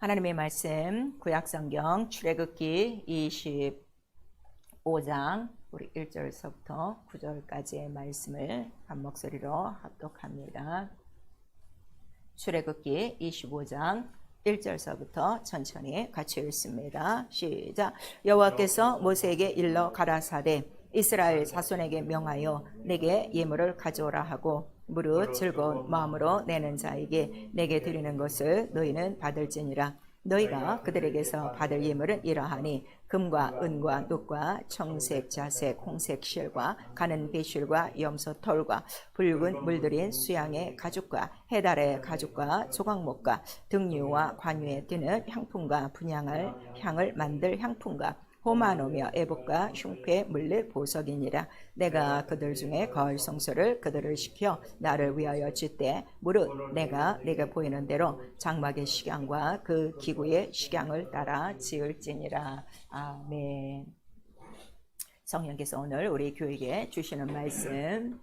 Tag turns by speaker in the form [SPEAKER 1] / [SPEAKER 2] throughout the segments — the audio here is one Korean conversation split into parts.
[SPEAKER 1] 하나님의 말씀 구약성경 출애굽기 25장 우리 1절서부터 9절까지의 말씀을 한 목소리로 합독합니다. 출애굽기 25장 1절서부터 천천히 같이 읽습니다. 시작. 여호와께서 모세에게 일러 가라사대 이스라엘 자손에게 명하여 내게 예물을 가져오라 하고 무릇 즐거운 마음으로 내는 자에게 내게 드리는 것을 너희는 받을지니라. 너희가 그들에게서 받을 예물은 이러하니 금과 은과 놋과 청색, 자색, 홍색 실과 가는 배실과 염소 털과 붉은 물들인 수양의 가죽과 해달의 가죽과 조각목과 등류와 관유에 뜨는 향품과 분향할 향을 만들 향품과 호마노며 애복과 흉패 물릴 보석이니라. 내가 그들 중에 거할 성소를 그들을 시켜 나를 위하여 짓되 무릇 내가 네게 보이는 대로 장막의 식양과 그 기구의 식양을 따라 지을지니라. 아멘. 성령께서 오늘 우리 교회에 주시는 말씀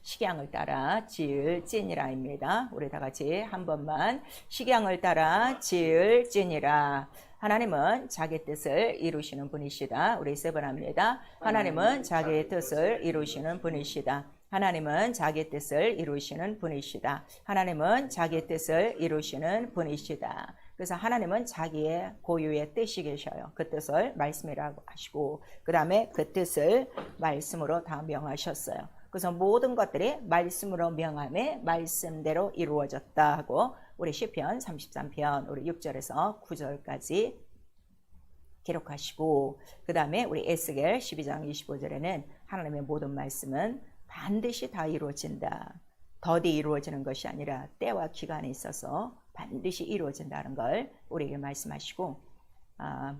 [SPEAKER 1] 식양을 따라 지을지니라입니다. 우리 다 같이 한 번만 식양을 따라 지을지니라. 하나님은 자기 뜻을 이루시는 분이시다. 우리 세 번 합니다. 하나님은 자기의 뜻을 이루시는 분이시다. 하나님은 자기의 뜻을 이루시는 분이시다. 하나님은 자기의 뜻을 이루시는 분이시다. 그래서 하나님은 자기의 고유의 뜻이 계셔요. 그 뜻을 말씀이라고 하시고 그 다음에 그 뜻을 말씀으로 다 명하셨어요. 그래서 모든 것들이 말씀으로 명함에 말씀대로 이루어졌다 하고 우리 시편 33편 우리 6절에서 9절까지 기록하시고 그 다음에 우리 에스겔 12장 25절에는 하나님의 모든 말씀은 반드시 다 이루어진다. 더디 이루어지는 것이 아니라 때와 기간에 있어서 반드시 이루어진다는 걸 우리에게 말씀하시고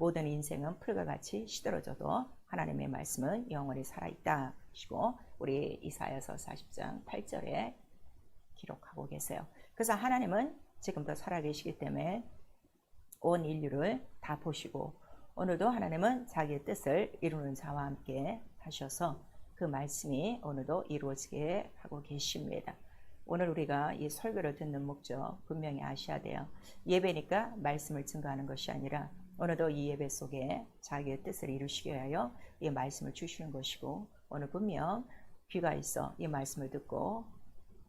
[SPEAKER 1] 모든 인생은 풀과 같이 시들어져도 하나님의 말씀은 영원히 살아있다 하시고 우리 이사야서 40장 8절에 기록하고 계세요. 그래서 하나님은 지금도 살아계시기 때문에 온 인류를 다 보시고 오늘도 하나님은 자기의 뜻을 이루는 자와 함께 하셔서 그 말씀이 오늘도 이루어지게 하고 계십니다. 오늘 우리가 이 설교를 듣는 목적 분명히 아셔야 돼요. 예배니까 말씀을 증거하는 것이 아니라 오늘도 이 예배 속에 자기의 뜻을 이루시기 위하여 이 말씀을 주시는 것이고 오늘 분명 귀가 있어 이 말씀을 듣고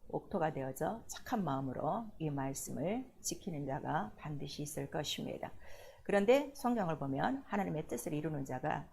[SPEAKER 1] 옥토가 되어져 착한 마음으로 이 말씀을 지키는 자가 반드시 있을 것입니다. 그런데 성경을 보면 하나님의 뜻을 이루는 자가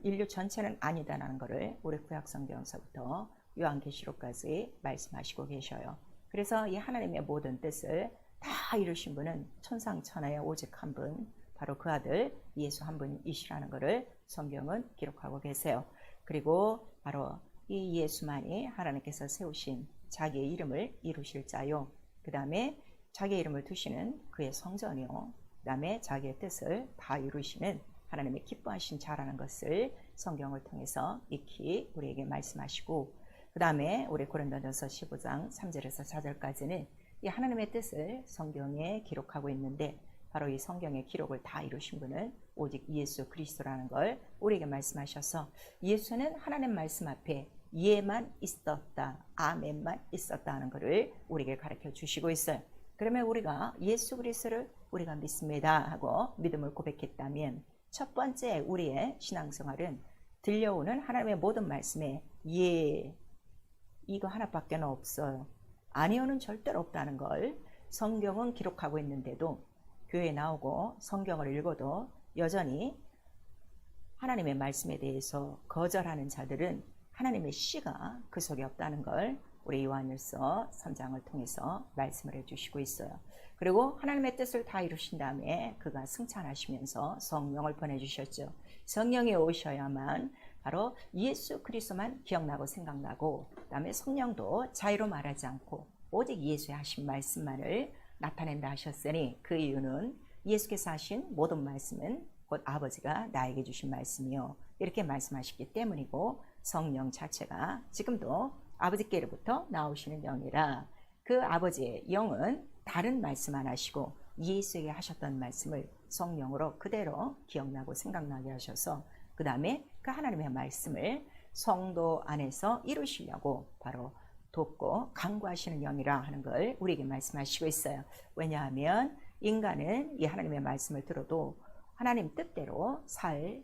[SPEAKER 1] 인류 전체는 아니다라는 것을 우리 구약성경서부터 요한계시록까지 말씀하시고 계셔요. 그래서 이 하나님의 모든 뜻을 다 이루신 분은 천상천하에 오직 한 분, 바로 그 아들 예수 한 분이시라는 것을 성경은 기록하고 계세요. 그리고 바로 이 예수만이 하나님께서 세우신 자기의 이름을 이루실 자요. 그 다음에 자기의 이름을 두시는 그의 성전이요. 그 다음에 자기의 뜻을 다 이루시는 하나님의 기뻐하신 자라는 것을 성경을 통해서 익히 우리에게 말씀하시고 그 다음에 우리 고린도전서 15장 3절에서 4절까지는 이 하나님의 뜻을 성경에 기록하고 있는데 바로 이 성경의 기록을 다 이루신 분은 오직 예수 그리스도라는 걸 우리에게 말씀하셔서 예수는 하나님 말씀 앞에 예만 있었다, 아멘만 있었다 하는 것을 우리에게 가르쳐 주시고 있어요. 그러면 우리가 예수 그리스도를 우리가 믿습니다 하고 믿음을 고백했다면 첫 번째 우리의 신앙생활은 들려오는 하나님의 모든 말씀에 예, 이거 하나밖에 없어요. 아니요는 절대로 없다는 걸 성경은 기록하고 있는데도 교회에 나오고 성경을 읽어도 여전히 하나님의 말씀에 대해서 거절하는 자들은 하나님의 씨가 그 속에 없다는 걸 우리 요한일서 3장을 통해서 말씀을 해주시고 있어요. 그리고 하나님의 뜻을 다 이루신 다음에 그가 승천하시면서 성령을 보내주셨죠. 성령이 오셔야만 바로 예수 그리스도만 기억나고 생각나고 그 다음에 성령도 자유로 말하지 않고 오직 예수의 하신 말씀만을 나타낸다 하셨으니 그 이유는 예수께서 하신 모든 말씀은 곧 아버지가 나에게 주신 말씀이요 이렇게 말씀하셨기 때문이고 성령 자체가 지금도 아버지께로부터 나오시는 영이라 그 아버지의 영은 다른 말씀 안 하시고 예수에게 하셨던 말씀을 성령으로 그대로 기억나고 생각나게 하셔서 그 다음에 그 하나님의 말씀을 성도 안에서 이루시려고 바로 돕고 강구하시는 영이라 하는 걸 우리에게 말씀하시고 있어요. 왜냐하면 인간은 이 하나님의 말씀을 들어도 하나님 뜻대로 살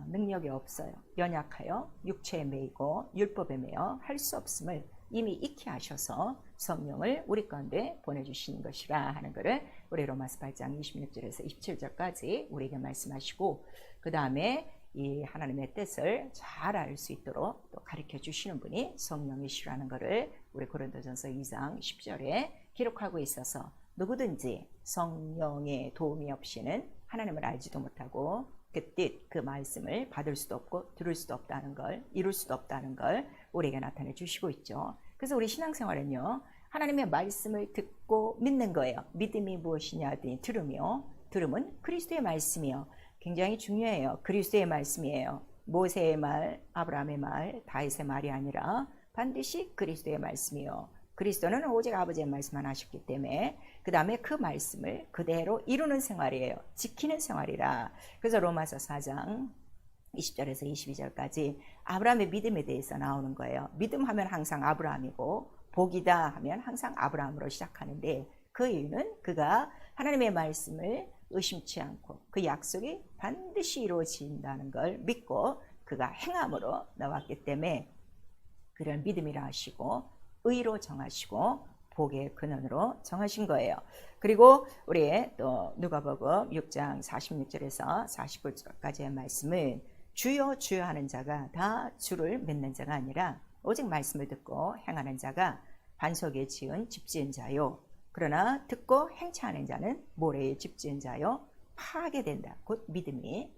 [SPEAKER 1] 능력이 없어요. 연약하여 육체에 매이고 율법에 매여 할 수 없음을 이미 익히 하셔서 성령을 우리 가운데 보내주시는 것이라 하는 것을 우리 로마서 8장 26절에서 27절까지 우리에게 말씀하시고, 그 다음에 이 하나님의 뜻을 잘 알 수 있도록 또 가르쳐 주시는 분이 성령이시라는 것을 우리 고린도전서 2장 10절에 기록하고 있어서, 누구든지 성령의 도움이 없이는 하나님을 알지도 못하고 그 뜻, 그 말씀을 받을 수도 없고 들을 수도 없다는 걸, 이룰 수도 없다는 걸 우리에게 나타내 주시고 있죠. 그래서 우리 신앙생활은요, 하나님의 말씀을 듣고 믿는 거예요. 믿음이 무엇이냐 하더니 들으며, 들음은 그리스도의 말씀이요. 굉장히 중요해요. 그리스도의 말씀이에요. 모세의 말, 아브라함의 말, 다윗의 말이 아니라 반드시 그리스도의 말씀이요. 그리스도는 오직 아버지의 말씀만 하셨기 때문에 그 다음에 그 말씀을 그대로 이루는 생활이에요. 지키는 생활이라. 그래서 로마서 4장 20절에서 22절까지 아브라함의 믿음에 대해서 나오는 거예요. 믿음하면 항상 아브라함이고 복이다 하면 항상 아브라함으로 시작하는데, 그 이유는 그가 하나님의 말씀을 의심치 않고 그 약속이 반드시 이루어진다는 걸 믿고 그가 행함으로 나왔기 때문에 그를 믿음이라 하시고 의로 정하시고 복의 근원으로 정하신 거예요. 그리고 우리 또 누가복음 6장 46절에서 49절까지의 말씀은 주여 주여 하는 자가 다 주를 믿는 자가 아니라 오직 말씀을 듣고 행하는 자가 반석에 지은 집 지은 자요. 그러나 듣고 행치 않은 자는 모래에 집 지은 자요. 파괴된다. 곧 믿음이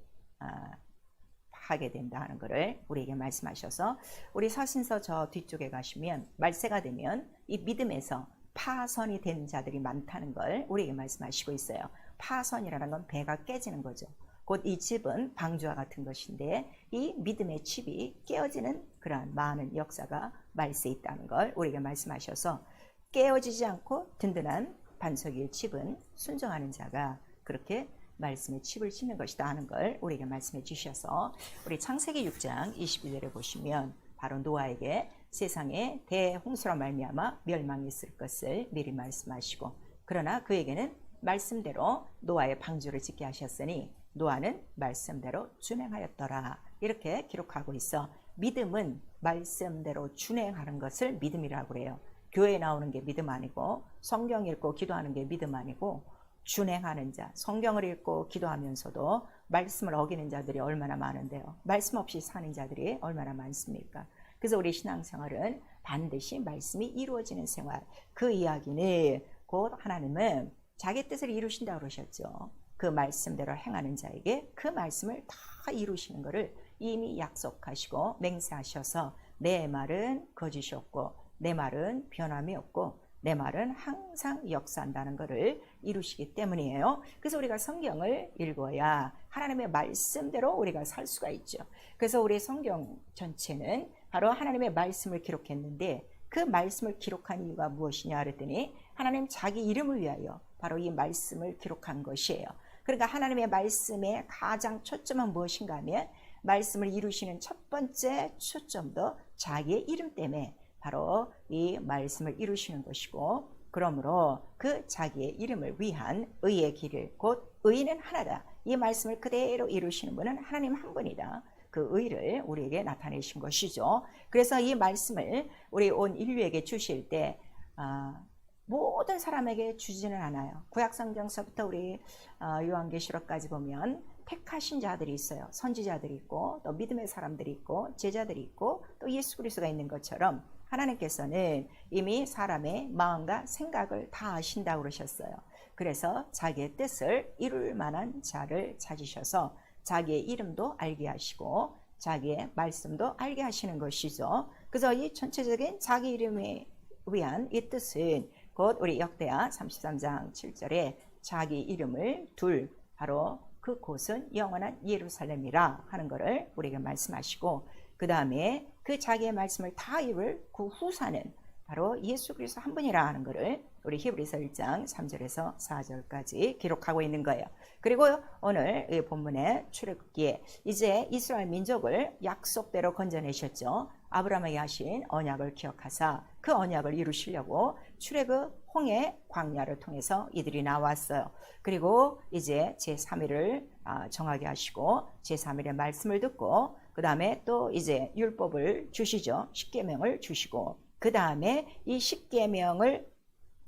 [SPEAKER 1] 파괴된다 하는 것을 우리에게 말씀하셔서, 우리 서신서 저 뒤쪽에 가시면 말세가 되면 이 믿음에서 파선이 된 자들이 많다는 걸 우리에게 말씀하시고 있어요. 파선이라는 건 배가 깨지는 거죠. 곧 이 집은 방주와 같은 것인데 이 믿음의 칩이 깨어지는 그러한 많은 역사가 말세에 있다는 걸 우리에게 말씀하셔서, 깨어지지 않고 든든한 반석일 칩은 순종하는 자가 그렇게 말씀의 칩을 씹는 것이다 하는 걸 우리에게 말씀해 주셔서, 우리 창세기 6장 21절에 보시면 바로 노아에게 세상에 대홍수로 말미암아 멸망이 있을 것을 미리 말씀하시고, 그러나 그에게는 말씀대로 노아의 방주를 짓게 하셨으니 노아는 말씀대로 준행하였더라. 이렇게 기록하고 있어 믿음은 말씀대로 준행하는 것을 믿음이라고 그래요. 교회에 나오는 게 믿음 아니고, 성경 읽고 기도하는 게 믿음 아니고, 준행하는 자, 성경을 읽고 기도하면서도 말씀을 어기는 자들이 얼마나 많은데요. 말씀 없이 사는 자들이 얼마나 많습니까? 그래서 우리 신앙생활은 반드시 말씀이 이루어지는 생활. 그 이야기는 곧 하나님은 자기 뜻을 이루신다고 그러셨죠. 그 말씀대로 행하는 자에게 그 말씀을 다 이루시는 것을 이미 약속하시고 맹세하셔서, 내 말은 거짓이 없고 내 말은 변함이 없고 내 말은 항상 역사한다는 것을 이루시기 때문이에요. 그래서 우리가 성경을 읽어야 하나님의 말씀대로 우리가 살 수가 있죠. 그래서 우리 성경 전체는 바로 하나님의 말씀을 기록했는데, 그 말씀을 기록한 이유가 무엇이냐 그랬더니 하나님 자기 이름을 위하여 바로 이 말씀을 기록한 것이에요. 그러니까 하나님의 말씀의 가장 초점은 무엇인가 하면, 말씀을 이루시는 첫 번째 초점도 자기의 이름 때문에 바로 이 말씀을 이루시는 것이고, 그러므로 그 자기의 이름을 위한 의의 길을, 곧 의는 하나다. 이 말씀을 그대로 이루시는 분은 하나님 한 분이다. 그 의를 우리에게 나타내신 것이죠. 그래서 이 말씀을 우리 온 인류에게 주실 때 모든 사람에게 주지는 않아요. 구약성경서부터 우리 요한계시록까지 보면 택하신 자들이 있어요. 선지자들이 있고 또 믿음의 사람들이 있고 제자들이 있고 또 예수 그리스도가 있는 것처럼, 하나님께서는 이미 사람의 마음과 생각을 다 아신다고 그러셨어요. 그래서 자기의 뜻을 이룰 만한 자를 찾으셔서 자기의 이름도 알게 하시고 자기의 말씀도 알게 하시는 것이죠. 그래서 이 전체적인 자기 이름에 위한 이 뜻은 곧 우리 역대하 33장 7절에 자기 이름을 둘, 바로 그 곳은 영원한 예루살렘이라 하는 것을 우리에게 말씀하시고, 그 다음에 그 자기의 말씀을 다 이룰 그 후사는 바로 예수 그리스도 한 분이라 하는 것을 우리 히브리서 1장 3절에서 4절까지 기록하고 있는 거예요. 그리고 오늘 이 본문의 출애굽기에 이제 이스라엘 민족을 약속대로 건져내셨죠. 아브라함에게 하신 언약을 기억하사 그 언약을 이루시려고 출애굽 홍해 광야를 통해서 이들이 나왔어요. 그리고 이제 제3일을 정하게 하시고 제3일의 말씀을 듣고 그 다음에 또 이제 율법을 주시죠. 십계명을 주시고 그 다음에 이 십계명을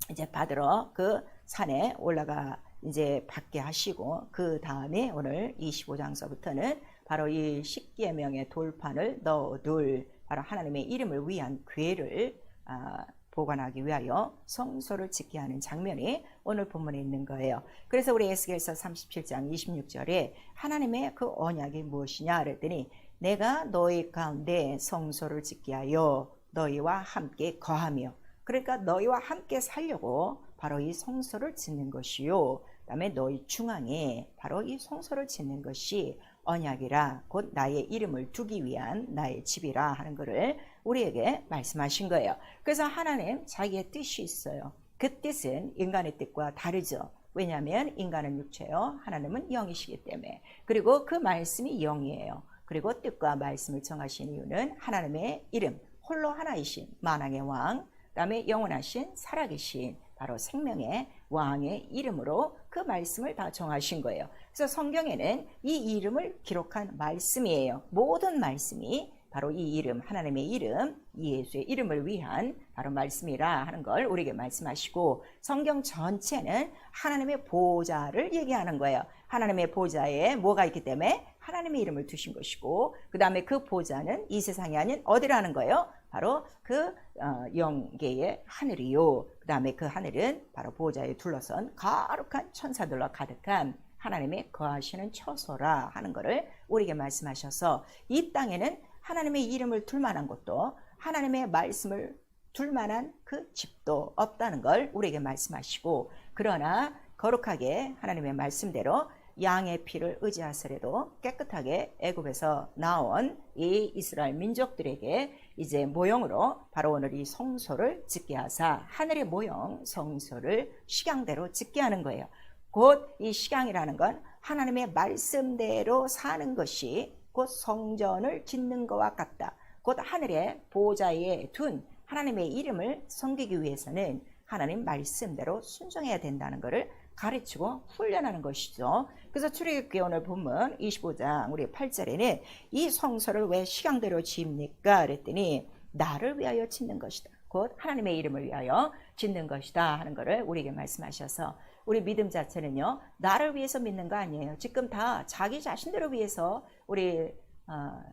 [SPEAKER 1] 이제 받으러 그 산에 올라가 이제 받게 하시고 그 다음에 오늘 25장서부터는 바로 이 십계명의 돌판을 넣어둘 바로 하나님의 이름을 위한 궤를 보관하기 위하여 성소를 짓게 하는 장면이 오늘 본문에 있는 거예요. 그래서 우리 에스겔서 37장 26절에 하나님의 그 언약이 무엇이냐 그랬더니 내가 너희 가운데 성소를 짓게 하여 너희와 함께 거하며 그러니까 너희와 함께 살려고 바로 이 성소를 짓는 것이요. 그 다음에 너희 중앙에 바로 이 성소를 짓는 것이 언약이라 곧 나의 이름을 두기 위한 나의 집이라 하는 것을 우리에게 말씀하신 거예요. 그래서 하나님 자기의 뜻이 있어요. 그 뜻은 인간의 뜻과 다르죠. 왜냐하면 인간은 육체요. 하나님은 영이시기 때문에. 그리고 그 말씀이 영이에요. 그리고 뜻과 말씀을 정하신 이유는 하나님의 이름 홀로 하나이신 만왕의 왕 그 다음에 영원하신 살아계신 바로 생명의 왕의 이름으로 그 말씀을 다 정하신 거예요. 그래서 성경에는 이 이름을 기록한 말씀이에요. 모든 말씀이 바로 이 이름, 하나님의 이름, 이 예수의 이름을 위한 바로 말씀이라 하는 걸 우리에게 말씀하시고 성경 전체는 하나님의 보좌를 얘기하는 거예요. 하나님의 보좌에 뭐가 있기 때문에 하나님의 이름을 두신 것이고 그 다음에 그 보좌는 이 세상이 아닌 어디라는 거예요? 바로 그 영계의 하늘이요. 그 다음에 그 하늘은 바로 보좌에 둘러선 거룩한 천사들로 가득한 하나님의 거하시는 처소라 하는 것을 우리에게 말씀하셔서 이 땅에는 하나님의 이름을 둘 만한 곳도 하나님의 말씀을 둘 만한 그 집도 없다는 걸 우리에게 말씀하시고 그러나 거룩하게 하나님의 말씀대로 양의 피를 의지하서라도 깨끗하게 애굽에서 나온 이 이스라엘 민족들에게 이제 모형으로 바로 오늘 이 성소를 짓게 하사 하늘의 모형 성소를 식양대로 짓게 하는 거예요. 곧 이 식양이라는 건 하나님의 말씀대로 사는 것이 곧 성전을 짓는 것과 같다. 곧 하늘의 보좌에 둔 하나님의 이름을 섬기기 위해서는 하나님 말씀대로 순종해야 된다는 것을 가르치고 훈련하는 것이죠. 그래서 출애굽기 오늘 본문 25장 우리 8절에는 이 성소를 왜 식양대로 지읍니까? 그랬더니 나를 위하여 짓는 것이다. 곧 하나님의 이름을 위하여 짓는 것이다 하는 것을 우리에게 말씀하셔서 우리 믿음 자체는요. 나를 위해서 믿는 거 아니에요. 지금 다 자기 자신들을 위해서 우리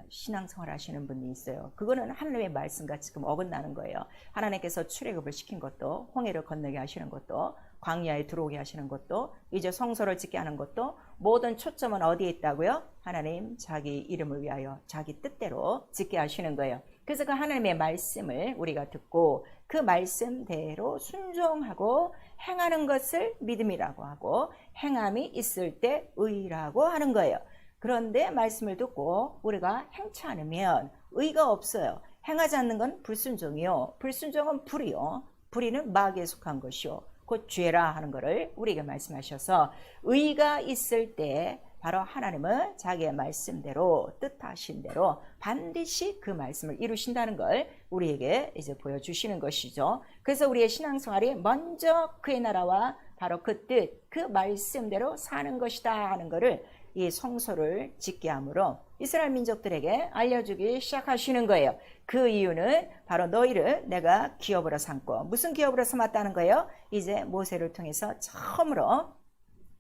[SPEAKER 1] 신앙생활 하시는 분이 있어요. 그거는 하나님의 말씀과 지금 어긋나는 거예요. 하나님께서 출애굽을 시킨 것도 홍해를 건너게 하시는 것도 광야에 들어오게 하시는 것도 이제 성소를 짓게 하는 것도 모든 초점은 어디에 있다고요? 하나님 자기 이름을 위하여 자기 뜻대로 짓게 하시는 거예요. 그래서 그 하나님의 말씀을 우리가 듣고 그 말씀대로 순종하고 행하는 것을 믿음이라고 하고 행함이 있을 때 의라고 하는 거예요. 그런데 말씀을 듣고 우리가 행치 않으면 의가 없어요. 행하지 않는 건 불순종이요. 불순종은 불이요. 불의는 마귀에 속한 것이요. 곧 죄라 하는 것을 우리에게 말씀하셔서 의가 있을 때 바로 하나님은 자기의 말씀대로 뜻하신 대로 반드시 그 말씀을 이루신다는 걸 우리에게 이제 보여주시는 것이죠. 그래서 우리의 신앙생활이 먼저 그의 나라와 바로 그 뜻, 그 말씀대로 사는 것이다 하는 것을 이 성소를 짓게 함으로 이스라엘 민족들에게 알려주기 시작하시는 거예요. 그 이유는 바로 너희를 내가 기업으로 삼고 무슨 기업으로 삼았다는 거예요? 이제 모세를 통해서 처음으로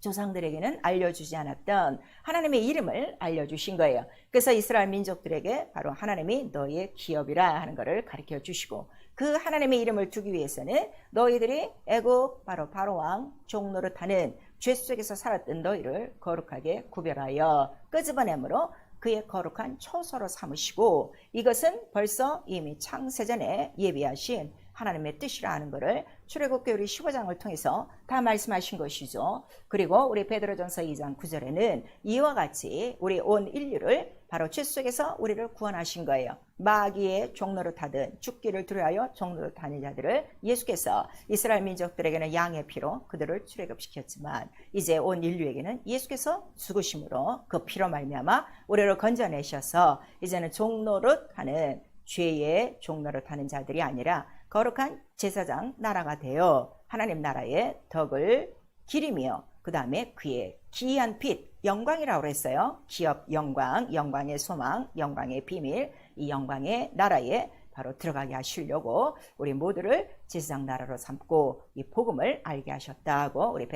[SPEAKER 1] 조상들에게는 알려주지 않았던 하나님의 이름을 알려주신 거예요. 그래서 이스라엘 민족들에게 바로 하나님이 너희의 기업이라 하는 것을 가르쳐 주시고 그 하나님의 이름을 두기 위해서는 너희들이 애굽 바로 바로왕 종노릇하는 죄 속에서 살았던 너희를 거룩하게 구별하여 끄집어내므로 그의 거룩한 처소로 삼으시고 이것은 벌써 이미 창세전에 예비하신 하나님의 뜻이라 하는 것을 출애굽기 우리 15장을 통해서 다 말씀하신 것이죠. 그리고 우리 베드로전서 2장 9절에는 이와 같이 우리 온 인류를 바로 죄 속에서 우리를 구원하신 거예요. 마귀의 종로로 타든 죽기를 두려워하여 종로로 타는 자들을 예수께서 이스라엘 민족들에게는 양의 피로 그들을 출애굽시켰지만 이제 온 인류에게는 예수께서 죽으심으로 그 피로 말미암아 우리를 건져내셔서 이제는 종로로 타는 죄의 종로로 타는 자들이 아니라 거룩한 제사장 나라가 되어 하나님 나라의 덕을 기리며 그 다음에 그의 기이한 빛, 영광이라고 그랬어요. 기업 영광, 영광의 소망, 영광의 비밀, 이 영광의 나라에 바로 들어가게 하시려고 우리 모두를 제사장 나라로 삼고 이 복음을 알게 하셨다고 우리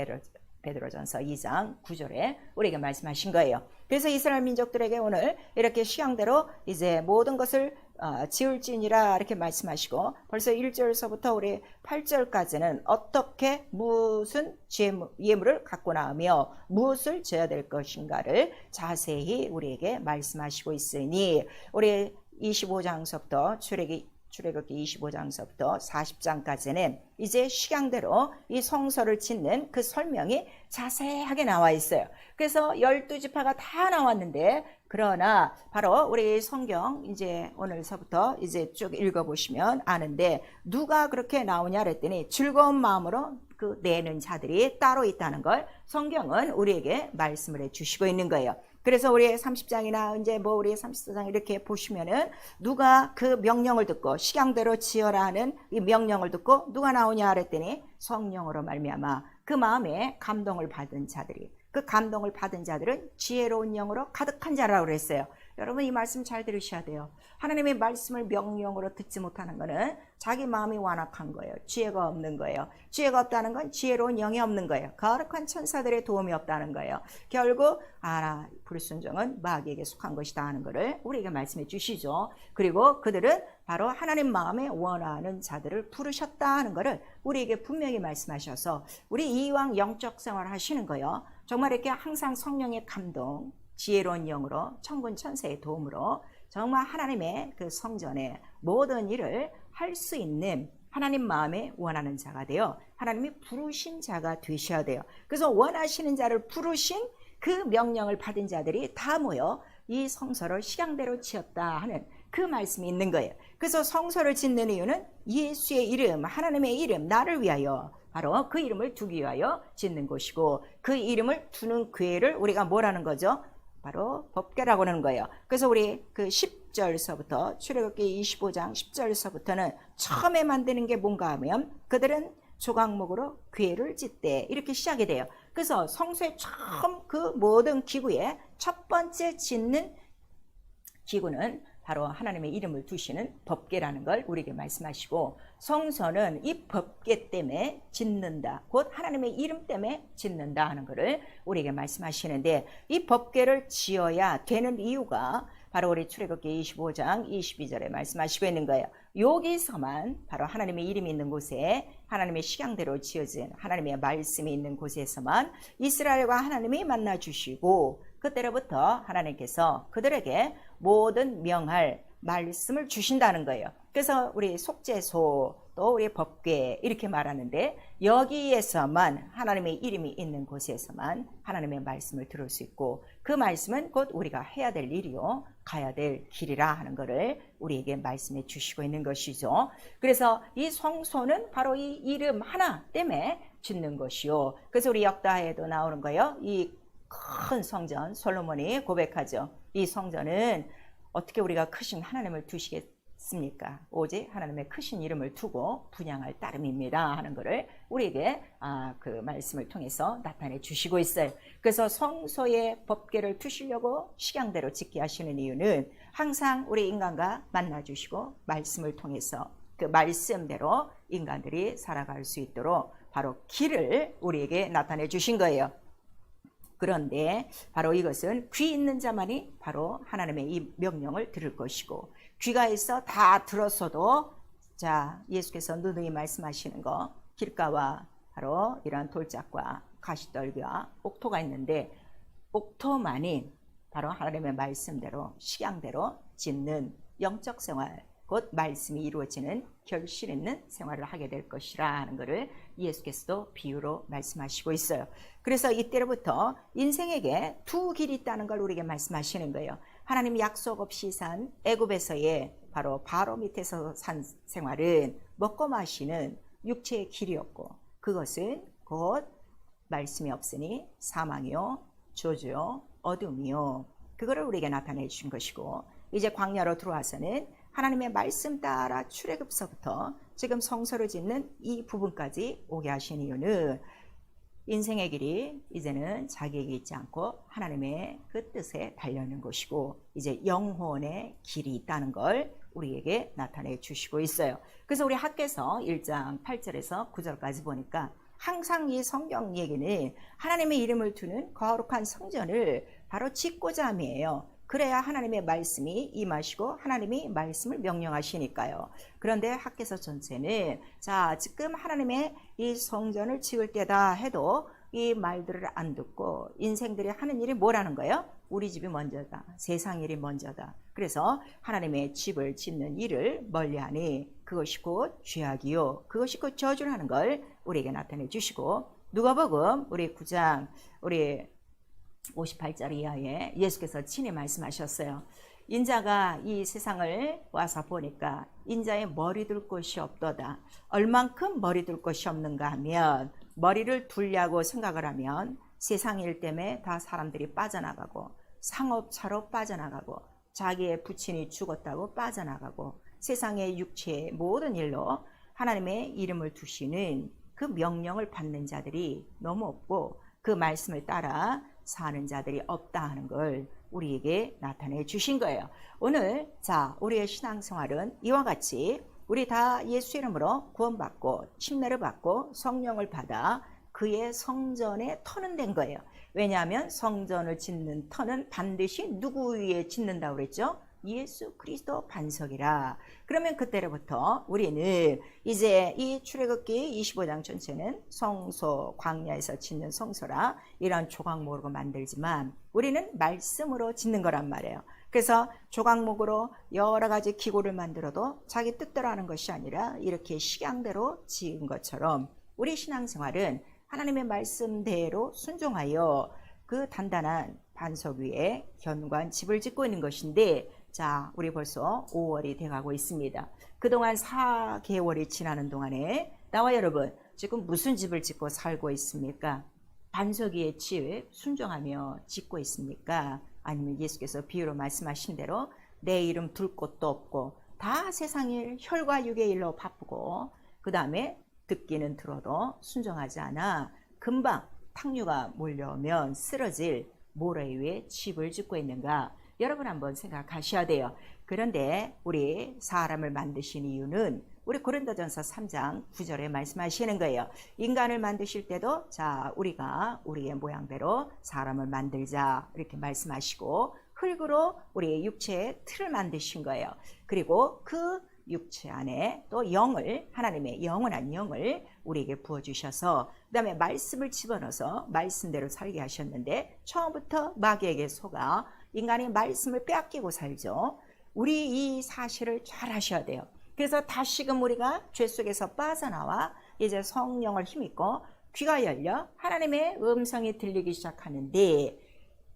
[SPEAKER 1] 베드로전서 2장 9절에 우리에게 말씀하신 거예요. 그래서 이스라엘 민족들에게 오늘 이렇게 시향대로 이제 모든 것을 지을지니라 이렇게 말씀하시고 벌써 1절서부터 우리 8절까지는 어떻게 무슨 예물을 갖고 나오며 무엇을 지어야 될 것인가를 자세히 우리에게 말씀하시고 있으니 우리 25장서부터 출애굽기 25장서부터 40장까지는 이제 식양대로 이 성서를 짓는 그 설명이 자세하게 나와 있어요. 그래서 12지파가 다 나왔는데 그러나 바로 우리 성경 이제 오늘서부터 이제 쭉 읽어보시면 아는데 누가 그렇게 나오냐 그랬더니 즐거운 마음으로 그 내는 자들이 따로 있다는 걸 성경은 우리에게 말씀을 해 주시고 있는 거예요. 그래서 우리 30장이나 이제 뭐 우리 34장 이렇게 보시면은 누가 그 명령을 듣고 식양대로 지어라 하는 이 명령을 듣고 누가 나오냐 그랬더니 성령으로 말미암아 그 마음에 감동을 받은 자들이 그 감동을 받은 자들은 지혜로운 영으로 가득한 자라고 그랬어요. 여러분 이 말씀 잘 들으셔야 돼요. 하나님의 말씀을 명령으로 듣지 못하는 것은 자기 마음이 완악한 거예요. 지혜가 없는 거예요. 지혜가 없다는 건 지혜로운 영이 없는 거예요. 거룩한 천사들의 도움이 없다는 거예요. 결국 불순종은 마귀에게 속한 것이다 하는 것을 우리에게 말씀해 주시죠. 그리고 그들은 바로 하나님 마음에 원하는 자들을 부르셨다 하는 것을 우리에게 분명히 말씀하셔서 우리 이왕 영적 생활 하시는 거요. 정말 이렇게 항상 성령의 감동 지혜로운 영으로 천군 천사의 도움으로 정말 하나님의 그 성전에 모든 일을 할 수 있는 하나님 마음에 원하는 자가 되어 하나님이 부르신 자가 되셔야 돼요. 그래서 원하시는 자를 부르신 그 명령을 받은 자들이 다 모여 이 성서를 식양대로 지었다 하는 그 말씀이 있는 거예요. 그래서 성서를 짓는 이유는 예수의 이름, 하나님의 이름, 나를 위하여 바로 그 이름을 두기 위하여 짓는 것이고 그 이름을 두는 교회를 우리가 뭐라는 거죠? 바로 법궤라고 하는 거예요. 그래서 우리 그 10절서부터 출애굽기 25장 10절서부터는 처음에 만드는 게 뭔가 하면 그들은 조각목으로 궤를 짓대 이렇게 시작이 돼요. 그래서 성소의 처음 그 모든 기구의 첫 번째 짓는 기구는 바로 하나님의 이름을 두시는 법궤라는 걸 우리에게 말씀하시고 성서는 이 법궤 때문에 짓는다. 곧 하나님의 이름 때문에 짓는다 하는 것을 우리에게 말씀하시는데 이 법궤를 지어야 되는 이유가 바로 우리 출애굽기 25장 22절에 말씀하시고 있는 거예요. 여기서만 바로 하나님의 이름이 있는 곳에 하나님의 식양대로 지어진 하나님의 말씀이 있는 곳에서만 이스라엘과 하나님이 만나 주시고 그때로부터 하나님께서 그들에게 모든 명할 말씀을 주신다는 거예요. 그래서 우리 속죄소 또 우리 법궤 이렇게 말하는데 여기에서만 하나님의 이름이 있는 곳에서만 하나님의 말씀을 들을 수 있고 그 말씀은 곧 우리가 해야 될 일이요 가야 될 길이라 하는 것을 우리에게 말씀해 주시고 있는 것이죠. 그래서 이 성소는 바로 이 이름 하나 때문에 짓는 것이요. 그래서 우리 역다에도 나오는 거예요. 이 큰 성전 솔로몬이 고백하죠. 이 성전은 어떻게 우리가 크신 하나님을 두시겠습니까? 오직 하나님의 크신 이름을 두고 분양할 따름입니다 하는 것을 우리에게 그 말씀을 통해서 나타내 주시고 있어요. 그래서 성소의 법궤를 두시려고 식양대로 짓게 하시는 이유는 항상 우리 인간과 만나 주시고 말씀을 통해서 그 말씀대로 인간들이 살아갈 수 있도록 바로 길을 우리에게 나타내 주신 거예요. 그런데 바로 이것은 귀 있는 자만이 바로 하나님의 이 명령을 들을 것이고 귀가 있어 다 들었어도 자 예수께서 누누이 말씀하시는 거 길가와 바로 이런 돌짝과 가시떨기와 옥토가 있는데 옥토만이 바로 하나님의 말씀대로 식양대로 짓는 영적 생활 곧 말씀이 이루어지는 결실 있는 생활을 하게 될 것이라 하는 것을 예수께서도 비유로 말씀하시고 있어요. 그래서 이때로부터 인생에게 두 길이 있다는 걸 우리에게 말씀하시는 거예요. 하나님 약속 없이 산 애굽에서의 바로 밑에서 산 생활은 먹고 마시는 육체의 길이었고, 그것은 곧 말씀이 없으니 사망이요, 저주요, 어둠이요, 그거를 우리에게 나타내 주신 것이고, 이제 광야로 들어와서는 하나님의 말씀 따라 출애굽서부터 지금 성소를 짓는 이 부분까지 오게 하신 이유는 인생의 길이 이제는 자기에게 있지 않고 하나님의 그 뜻에 달려있는 것이고, 이제 영혼의 길이 있다는 걸 우리에게 나타내 주시고 있어요. 그래서 우리 학개서 1장 8절에서 9절까지 보니까 항상 이 성경 얘기는 하나님의 이름을 두는 거룩한 성전을 바로 짓고자 함이에요. 그래야 하나님의 말씀이 임하시고 하나님이 말씀을 명령하시니까요. 그런데 학개서 전체는 자, 지금 하나님의 이 성전을 지을 때다 해도 이 말들을 안 듣고 인생들이 하는 일이 뭐라는 거예요? 우리 집이 먼저다, 세상 일이 먼저다. 그래서 하나님의 집을 짓는 일을 멀리하니 그것이 곧 죄악이요, 그것이 곧 저주라는 걸 우리에게 나타내 주시고, 누가복음 우리 9장 우리 58절 이하에 예수께서 친히 말씀하셨어요. 인자가 이 세상을 와서 보니까 인자의 머리 둘 곳이 없도다. 얼만큼 머리 둘 곳이 없는가 하면, 머리를 둘려고 생각을 하면 세상 일 때문에 다 사람들이 빠져나가고, 상업차로 빠져나가고, 자기의 부친이 죽었다고 빠져나가고, 세상의 육체의 모든 일로 하나님의 이름을 두시는 그 명령을 받는 자들이 너무 없고, 그 말씀을 따라 사는 자들이 없다 하는 걸 우리에게 나타내 주신 거예요. 오늘 자, 우리의 신앙생활은 이와 같이 우리 다 예수 이름으로 구원받고 침례를 받고 성령을 받아 그의 성전에 터는 된 거예요. 왜냐하면 성전을 짓는 터는 반드시 누구 위에 짓는다고 그랬죠? 예수 그리스도 반석이라. 그러면 그때로부터 우리는 이제 이 출애굽기 25장 전체는 성소, 광야에서 짓는 성소라 이런 조각목으로 만들지만 우리는 말씀으로 짓는 거란 말이에요. 그래서 조각목으로 여러 가지 기구를 만들어도 자기 뜻대로 하는 것이 아니라 이렇게 식양대로 지은 것처럼 우리 신앙생활은 하나님의 말씀대로 순종하여 그 단단한 반석 위에 견고한 집을 짓고 있는 것인데, 자, 우리 벌써 5월이 돼가고 있습니다. 그동안 4개월이 지나는 동안에 나와 여러분 지금 무슨 집을 짓고 살고 있습니까? 반석 위에 집 순종하며 짓고 있습니까? 아니면 예수께서 비유로 말씀하신 대로 내 이름 둘 곳도 없고 다 세상일 혈과 육의 일로 바쁘고, 그 다음에 듣기는 들어도 순종하지 않아 금방 탕류가 몰려오면 쓰러질 모래 위에 집을 짓고 있는가? 여러분 한번 생각하셔야 돼요. 그런데 우리 사람을 만드신 이유는 우리 고린도전서 3장 9절에 말씀하시는 거예요. 인간을 만드실 때도 자, 우리가 우리의 모양대로 사람을 만들자 이렇게 말씀하시고, 흙으로 우리의 육체의 틀을 만드신 거예요. 그리고 그 육체 안에 또 영을, 하나님의 영원한 영을 우리에게 부어주셔서 그 다음에 말씀을 집어넣어서 말씀대로 살게 하셨는데, 처음부터 마귀에게 속아 인간이 말씀을 빼앗기고 살죠. 우리 이 사실을 잘 아셔야 돼요. 그래서 다시금 우리가 죄 속에서 빠져나와 이제 성령을 힘입고 귀가 열려 하나님의 음성이 들리기 시작하는데,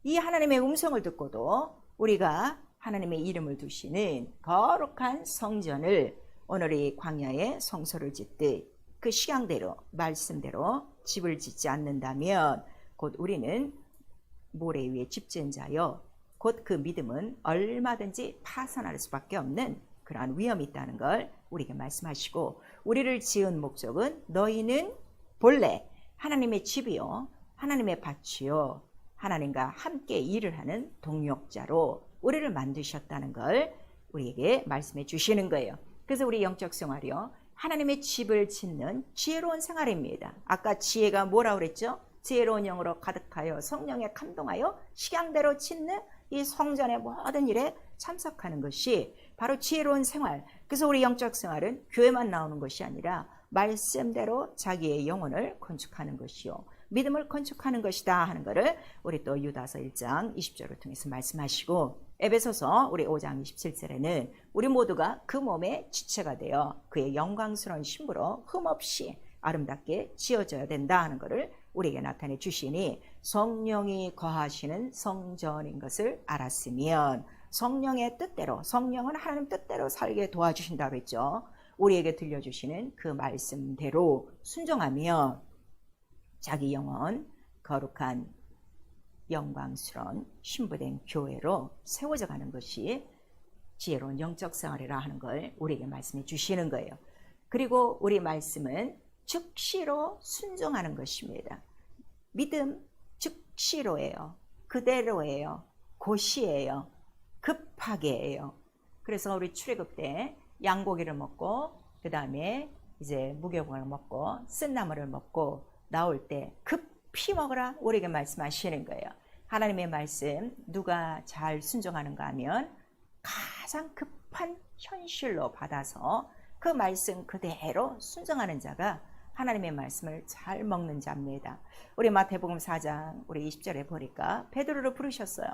[SPEAKER 1] 이 하나님의 음성을 듣고도 우리가 하나님의 이름을 두시는 거룩한 성전을 오늘 이 광야에 성소를 짓듯 그 식양대로 말씀대로 집을 짓지 않는다면 곧 우리는 모래 위에 집 지은 자요, 곧 그 믿음은 얼마든지 파산할 수밖에 없는 그러한 위험이 있다는 걸 우리에게 말씀하시고, 우리를 지은 목적은 너희는 본래 하나님의 집이요 하나님의 밭이요 하나님과 함께 일을 하는 동역자로 우리를 만드셨다는 걸 우리에게 말씀해 주시는 거예요. 그래서 우리 영적 생활이요 하나님의 집을 짓는 지혜로운 생활입니다. 아까 지혜가 뭐라고 그랬죠? 지혜로운 영으로 가득하여 성령에 감동하여 식양대로 짓는 이 성전의 모든 일에 참석하는 것이 바로 지혜로운 생활. 그래서 우리 영적 생활은 교회만 나오는 것이 아니라 말씀대로 자기의 영혼을 건축하는 것이요 믿음을 건축하는 것이다 하는 것을 우리 또 유다서 1장 20절을 통해서 말씀하시고, 에베소서 우리 5장 27절에는 우리 모두가 그 몸의 지체가 되어 그의 영광스러운 신부로 흠없이 아름답게 지어져야 된다 하는 것을 우리에게 나타내 주시니 성령이 거하시는 성전인 것을 알았으면 성령의 뜻대로, 성령은 하나님 뜻대로 살게 도와주신다고 했죠. 우리에게 들려주시는 그 말씀대로 순종하며 자기 영혼 거룩한 영광스러운 신부된 교회로 세워져 가는 것이 지혜로운 영적 생활이라 하는 걸 우리에게 말씀해 주시는 거예요. 그리고 우리 말씀은 즉시로 순종하는 것입니다. 믿음 즉시로예요. 그대로예요. 곧이에요. 급하게예요. 그래서 우리 출애굽 때 양고기를 먹고 그 다음에 이제 무교병을 먹고 쓴나물을 먹고 나올 때 급히 먹으라 우리에게 말씀하시는 거예요. 하나님의 말씀 누가 잘 순종하는가 하면 가장 급한 현실로 받아서 그 말씀 그대로 순종하는 자가 하나님의 말씀을 잘 먹는 자입니다. 우리 마태복음 4장 우리 20절에 보니까 베드로를 부르셨어요.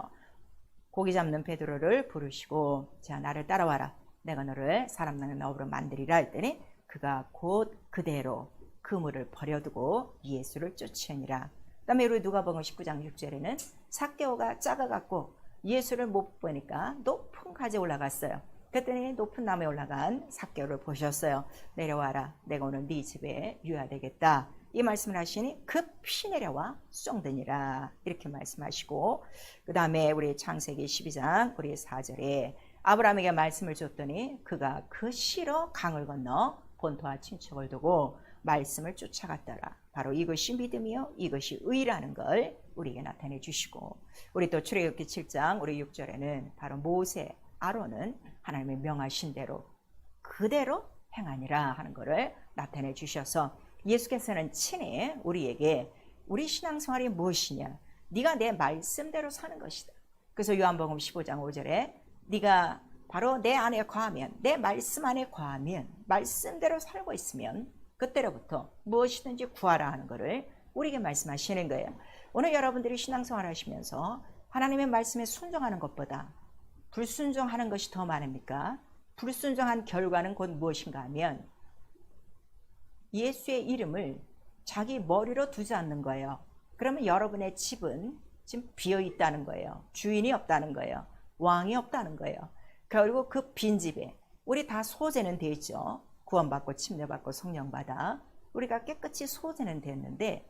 [SPEAKER 1] 고기 잡는 베드로를 부르시고 자 나를 따라와라. 내가 너를 사람 낚는 어부로 만들리라 했더니 그가 곧 그대로 그물을 버려두고 예수를 쫓으니라. 그 다음에 우리 누가복음 19장 6절에는 삭개오가 작아갖고 예수를 못 보니까 높은 가지에 올라갔어요. 그랬더니 높은 나무에 올라간 삭개오를 보셨어요. 내려와라. 내가 오늘 네 집에 유하되겠다. 이 말씀을 하시니 급히 내려와 수종드니라. 이렇게 말씀하시고 그 다음에 우리 창세기 12장 우리 4절에 아브라함에게 말씀을 줬더니 그가 그 시로 강을 건너 본토와 친척을 두고 말씀을 쫓아갔더라. 바로 이것이 믿음이요 이것이 의라는 걸 우리에게 나타내 주시고 우리 또 출애굽기 7장 우리 6절에는 바로 모세 아론은 하나님의 명하신 대로 그대로 행하니라 하는 것을 나타내 주셔서 예수께서는 친히 우리에게 우리 신앙생활이 무엇이냐 네가 내 말씀대로 사는 것이다. 그래서 요한복음 15장 5절에 네가 바로 내 안에 거하면 내 말씀 안에 거하면 말씀대로 살고 있으면 그때로부터 무엇이든지 구하라 하는 것을 우리에게 말씀하시는 거예요. 오늘 여러분들이 신앙생활 하시면서 하나님의 말씀에 순종하는 것보다 불순종하는 것이 더 많습니까? 불순종한 결과는 곧 무엇인가 하면 예수의 이름을 자기 머리로 두지 않는 거예요. 그러면 여러분의 집은 지금 비어 있다는 거예요. 주인이 없다는 거예요. 왕이 없다는 거예요. 그리고 그 빈집에 우리 다 소재는 돼 있죠. 구원받고 침례받고 성령받아 우리가 깨끗이 소재는 됐는데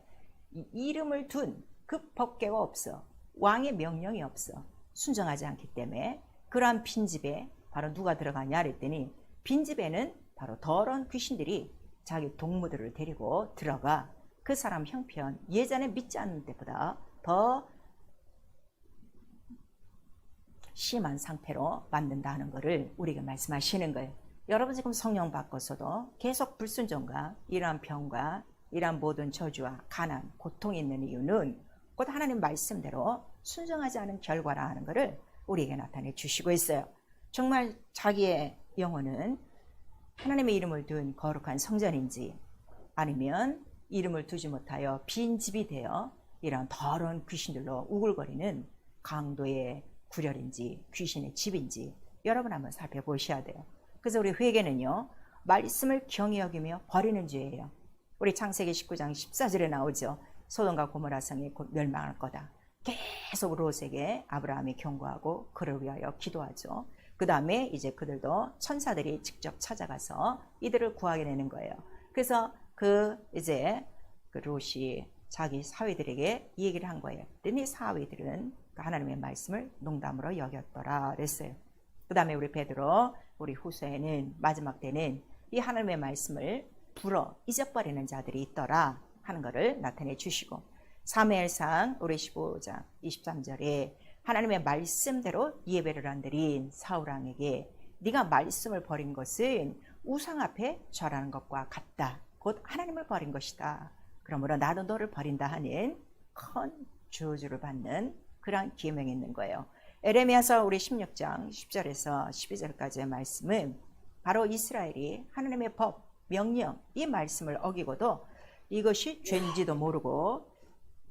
[SPEAKER 1] 이 이름을 둔 그 법궤가 없어. 왕의 명령이 없어. 순종하지 않기 때문에 그러한 빈집에 바로 누가 들어가냐 그랬더니 빈집에는 바로 더러운 귀신들이 자기 동무들을 데리고 들어가 그 사람 형편 예전에 믿지 않는 때보다 더 심한 상태로 만든다는 것을 우리에게 말씀하시는 거예요. 여러분 지금 성령 받고서도 계속 불순종과 이러한 병과 이러한 모든 저주와 가난, 고통이 있는 이유는 곧 하나님 말씀대로 순종하지 않은 결과라 하는 것을 우리에게 나타내 주시고 있어요. 정말 자기의 영혼은 하나님의 이름을 둔 거룩한 성전인지 아니면 이름을 두지 못하여 빈집이 되어 이런 더러운 귀신들로 우글거리는 강도의 구렬인지 귀신의 집인지 여러분 한번 살펴보셔야 돼요. 그래서 우리 회개는요 말씀을 경히 여기며 버리는 죄예요. 우리 창세기 19장 14절에 나오죠. 소돔과 고모라 성이 곧 멸망할 거다. 계속 롯에게 아브라함이 경고하고 그를 위하여 기도하죠. 그 다음에 이제 그들도 천사들이 직접 찾아가서 이들을 구하게 되는 거예요. 그래서 이제 그 롯이 자기 사위들에게 이 얘기를 한 거예요. 그랬더니 사위들은 하나님의 말씀을 농담으로 여겼더라 그랬어요. 그 다음에 우리 베드로 우리 후서에는 마지막 때는 이 하나님의 말씀을 불어 잊어버리는 자들이 있더라 하는 것을 나타내 주시고 사무엘상 우리 15장 23절에 하나님의 말씀대로 예배를 안 드린 사울왕에게 네가 말씀을 버린 것은 우상 앞에 절하는 것과 같다. 곧 하나님을 버린 것이다. 그러므로 나도 너를 버린다 하는 큰 저주를 받는 그러한 계명이 있는 거예요. 에레미야서 우리 16장 10절에서 12절까지의 말씀은 바로 이스라엘이 하나님의 법, 명령 이 말씀을 어기고도 이것이 죄인지도 모르고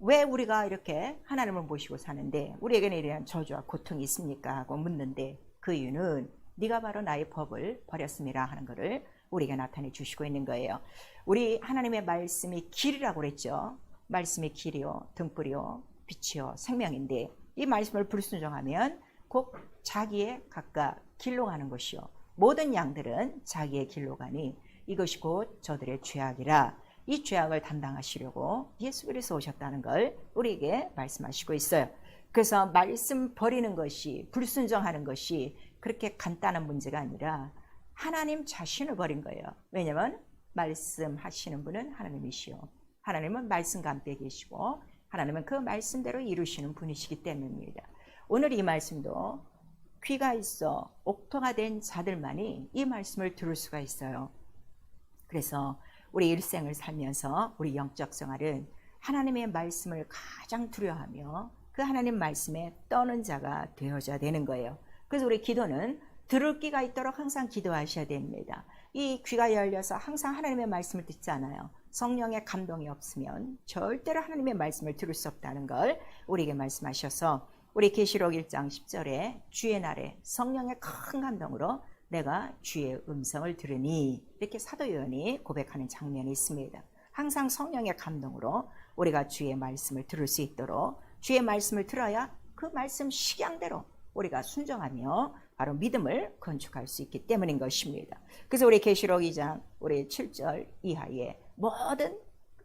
[SPEAKER 1] 왜 우리가 이렇게 하나님을 모시고 사는데 우리에게는 이러한 저주와 고통이 있습니까? 하고 묻는데 그 이유는 네가 바로 나의 법을 버렸음이라 하는 것을 우리에게 나타내 주시고 있는 거예요. 우리 하나님의 말씀이 길이라고 그랬죠. 말씀이 길이요 등불이요 빛이요 생명인데 이 말씀을 불순종하면 곧 자기의 각각 길로 가는 것이요 모든 양들은 자기의 길로 가니 이것이 곧 저들의 죄악이라. 이 죄악을 담당하시려고 예수 그리스도 오셨다는 걸 우리에게 말씀하시고 있어요. 그래서 말씀 버리는 것이 불순종하는 것이 그렇게 간단한 문제가 아니라 하나님 자신을 버린 거예요. 왜냐하면 말씀하시는 분은 하나님이시요 하나님은 말씀과 함께 계시고 하나님은 그 말씀대로 이루시는 분이시기 때문입니다. 오늘 이 말씀도 귀가 있어 옥토가 된 자들만이 이 말씀을 들을 수가 있어요. 그래서 우리 일생을 살면서 우리 영적 생활은 하나님의 말씀을 가장 두려워하며 그 하나님 말씀에 떠는 자가 되어져야 되는 거예요. 그래서 우리 기도는 들을 귀가 있도록 항상 기도하셔야 됩니다. 이 귀가 열려서 항상 하나님의 말씀을 듣지 않아요. 성령의 감동이 없으면 절대로 하나님의 말씀을 들을 수 없다는 걸 우리에게 말씀하셔서 우리 계시록 1장 10절에 주의 날에 성령의 큰 감동으로 내가 주의 음성을 들으니 이렇게 사도 요한이 고백하는 장면이 있습니다. 항상 성령의 감동으로 우리가 주의 말씀을 들을 수 있도록 주의 말씀을 들어야 그 말씀 식양대로 우리가 순종하며 바로 믿음을 건축할 수 있기 때문인 것입니다. 그래서 우리 계시록 2장 우리 7절 이하의 모든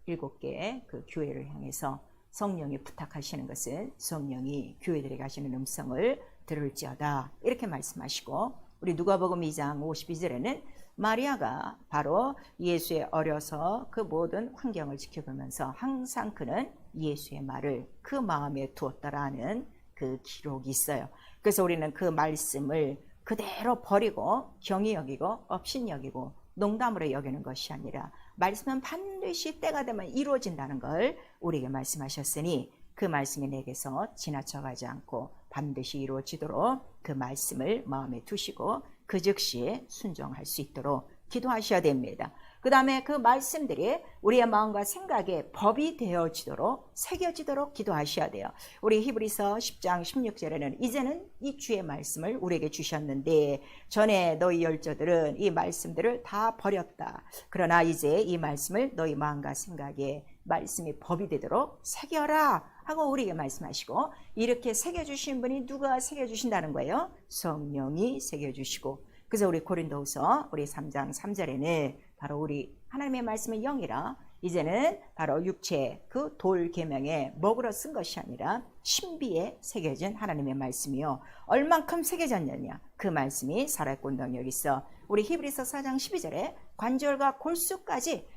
[SPEAKER 1] 7개의 그 교회를 향해서 성령이 부탁하시는 것은 성령이 교회들에게 하시는 음성을 들을지어다 이렇게 말씀하시고 우리 누가복음 2장 52절에는 마리아가 바로 예수의 어려서 그 모든 환경을 지켜보면서 항상 그는 예수의 말을 그 마음에 두었더라는 그 기록이 있어요. 그래서 우리는 그 말씀을 그대로 버리고 경히 여기고 업신 여기고 농담으로 여기는 것이 아니라 말씀은 반드시 때가 되면 이루어진다는 걸 우리에게 말씀하셨으니 그 말씀이 내게서 지나쳐가지 않고 반드시 이루어지도록 그 말씀을 마음에 두시고 그 즉시 순종할 수 있도록 기도하셔야 됩니다. 그 다음에 그 말씀들이 우리의 마음과 생각에 법이 되어지도록 새겨지도록 기도하셔야 돼요. 우리 히브리서 10장 16절에는 이제는 이 주의 말씀을 우리에게 주셨는데 전에 너희 열조들은 이 말씀들을 다 버렸다. 그러나 이제 이 말씀을 너희 마음과 생각에 말씀이 법이 되도록 새겨라 하고 우리에게 말씀하시고 이렇게 새겨주신 분이 누가 새겨주신다는 거예요? 성령이 새겨주시고 그래서 우리 고린도후서 우리 3장 3절에는 바로 우리 하나님의 말씀은 영이라 이제는 바로 육체 그 돌 계명에 먹으러 쓴 것이 아니라 신비에 새겨진 하나님의 말씀이요 얼만큼 새겨졌느냐 그 말씀이 살아있고 능력이 있어 우리 히브리서 4장 12절에 관절과 골수까지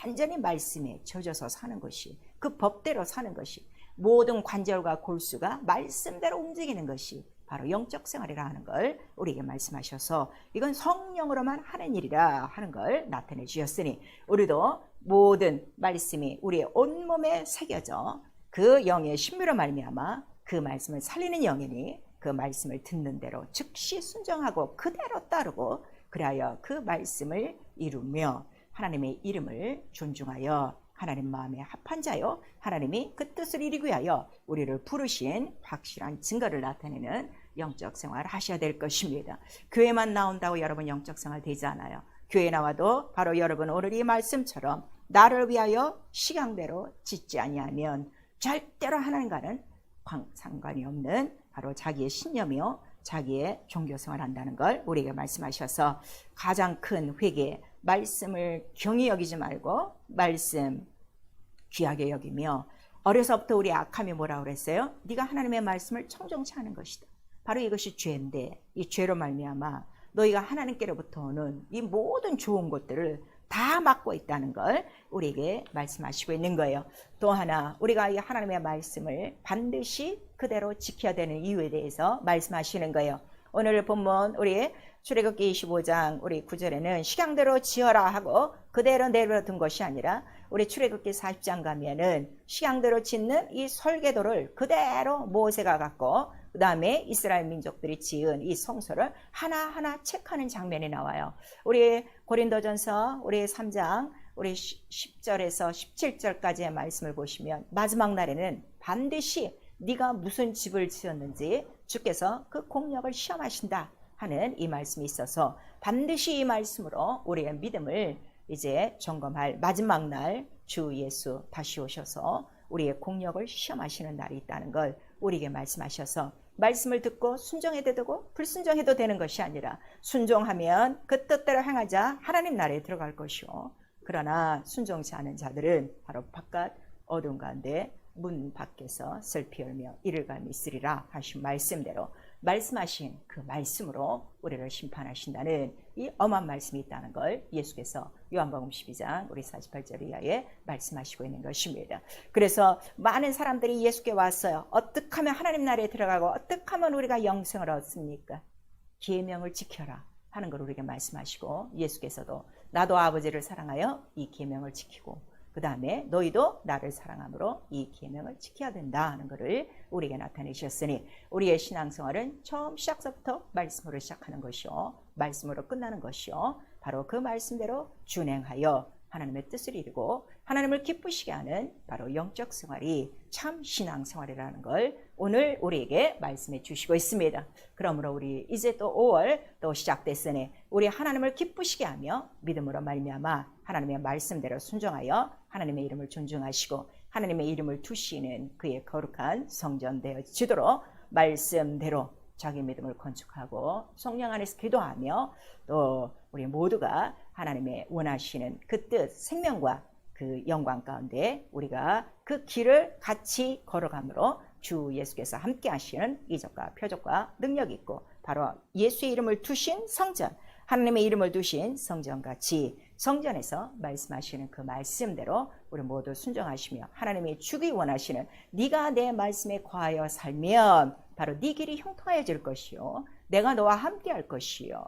[SPEAKER 1] 완전히 말씀에 젖어서 사는 것이 그 법대로 사는 것이 모든 관절과 골수가 말씀대로 움직이는 것이 바로 영적 생활이라 하는 걸 우리에게 말씀하셔서 이건 성령으로만 하는 일이라 하는 걸 나타내 주셨으니 우리도 모든 말씀이 우리의 온몸에 새겨져 그 영의 신비로 말미암아 그 말씀을 살리는 영이니 그 말씀을 듣는 대로 즉시 순종하고 그대로 따르고 그리하여 그 말씀을 이루며 하나님의 이름을 존중하여 하나님 마음에 합한 자요 하나님이 그 뜻을 이루기 위하여 우리를 부르신 확실한 증거를 나타내는 영적 생활을 하셔야 될 것입니다. 교회만 나온다고 여러분 영적 생활 되지 않아요. 교회 나와도 바로 여러분 오늘 이 말씀처럼 나를 위하여 식양대로 짓지 아니하면 절대로 하나님과는 상관이 없는 바로 자기의 신념이요 자기의 종교생활을 한다는 걸 우리에게 말씀하셔서 가장 큰 회개 말씀을 경히 여기지 말고 말씀 귀하게 여기며 어려서부터 우리 악함이 뭐라고 그랬어요? 네가 하나님의 말씀을 청정치 않은 것이다. 바로 이것이 죄인데 이 죄로 말미암아 너희가 하나님께로부터 오는 이 모든 좋은 것들을 다 막고 있다는 걸 우리에게 말씀하시고 있는 거예요. 또 하나 우리가 이 하나님의 말씀을 반드시 그대로 지켜야 되는 이유에 대해서 말씀하시는 거예요. 오늘 본문 우리 출애굽기 25장 우리 9절에는 식양대로 지어라 하고 그대로 내버려둔 것이 아니라 우리 출애굽기 40장 가면은 식양대로 짓는 이 설계도를 그대로 모세가 갖고 그 다음에 이스라엘 민족들이 지은 이 성소를 하나하나 체크하는 장면이 나와요. 우리 고린도전서 우리 3장 우리 10절에서 17절까지의 말씀을 보시면 마지막 날에는 반드시 네가 무슨 집을 지었는지 주께서 그 공력을 시험하신다 하는 이 말씀이 있어서 반드시 이 말씀으로 우리의 믿음을 이제 점검할 마지막 날 주 예수 다시 오셔서 우리의 공력을 시험하시는 날이 있다는 걸 우리에게 말씀하셔서 말씀을 듣고 순종해도 되고 불순종해도 되는 것이 아니라 순종하면 그 뜻대로 행하자 하나님 나라에 들어갈 것이요 그러나 순종치 않은 자들은 바로 바깥 어두운 가운데 문 밖에서 슬피 울며 이를 갈미 있으리라 하신 말씀대로 말씀하신 그 말씀으로 우리를 심판하신다는 이 엄한 말씀이 있다는 걸 예수께서 요한복음 12장 우리 48절 이하에 말씀하시고 있는 것입니다. 그래서 많은 사람들이 예수께 왔어요. 어떻게 하면 하나님 나라에 들어가고 어떻게 하면 우리가 영생을 얻습니까? 계명을 지켜라 하는 걸 우리에게 말씀하시고 예수께서도 나도 아버지를 사랑하여 이 계명을 지키고 그 다음에 너희도 나를 사랑함으로 이 계명을 지켜야 된다 하는 것을 우리에게 나타내셨으니 우리의 신앙생활은 처음 시작서부터 말씀으로 시작하는 것이요 말씀으로 끝나는 것이요 바로 그 말씀대로 준행하여 하나님의 뜻을 이루고 하나님을 기쁘시게 하는 바로 영적 생활이 참 신앙생활이라는 걸 오늘 우리에게 말씀해 주시고 있습니다. 그러므로 우리 이제 또 5월 또 시작됐으니 우리 하나님을 기쁘시게 하며 믿음으로 말미암아 하나님의 말씀대로 순종하여 하나님의 이름을 존중하시고 하나님의 이름을 두시는 그의 거룩한 성전 되어지도록 말씀대로 자기 믿음을 건축하고 성령 안에서 기도하며 또 우리 모두가 하나님의 원하시는 그 뜻, 생명과 그 영광 가운데 우리가 그 길을 같이 걸어가므로 주 예수께서 함께 하시는 이적과 표적과 능력이 있고 바로 예수의 이름을 두신 성전, 하나님의 이름을 두신 성전같이 성전에서 말씀하시는 그 말씀대로 우리 모두 순종하시며 하나님이 주기 원하시는 네가 내 말씀에 거하여 살면 바로 네 길이 형통해질 것이요 내가 너와 함께 할 것이요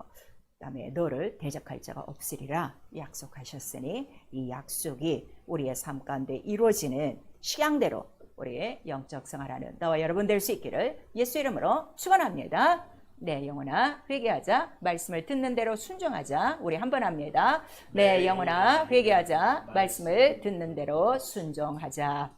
[SPEAKER 1] 그다음에 너를 대적할 자가 없으리라 약속하셨으니 이 약속이 우리의 삶 가운데 이루어지는 시간대로 우리의 영적 생활하는 나와 여러분 될 수 있기를 예수 이름으로 축원합니다. 네, 영혼아 회개하자. 말씀을 듣는 대로 순종하자. 우리 한번 합니다. 네, 영혼아 회개하자. 말씀을 듣는 대로 순종하자.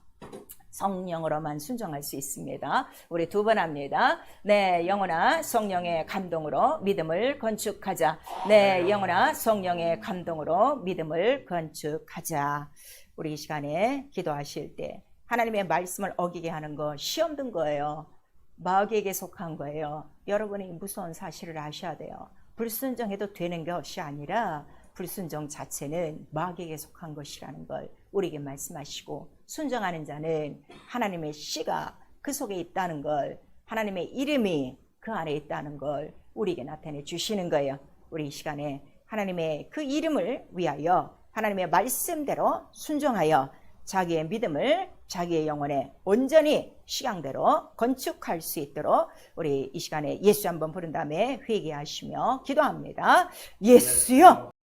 [SPEAKER 1] 성령으로만 순종할 수 있습니다. 우리 두 번 합니다. 네, 영혼아 성령의 감동으로 믿음을 건축하자. 네, 영혼아 성령의 감동으로 믿음을 건축하자. 우리 이 시간에 기도하실 때 하나님의 말씀을 어기게 하는 거 시험 든 거예요. 마귀에게 속한 거예요. 여러분이 무서운 사실을 아셔야 돼요. 불순종해도 되는 것이 아니라 불순종 자체는 마귀에게 속한 것이라는 걸 우리에게 말씀하시고 순종하는 자는 하나님의 씨가 그 속에 있다는 걸 하나님의 이름이 그 안에 있다는 걸 우리에게 나타내 주시는 거예요. 우리 이 시간에 하나님의 그 이름을 위하여 하나님의 말씀대로 순종하여 자기의 믿음을 자기의 영혼에 온전히 시간대로 건축할 수 있도록 우리 이 시간에 예수 한번 부른 다음에 회개하시며 기도합니다. 예수여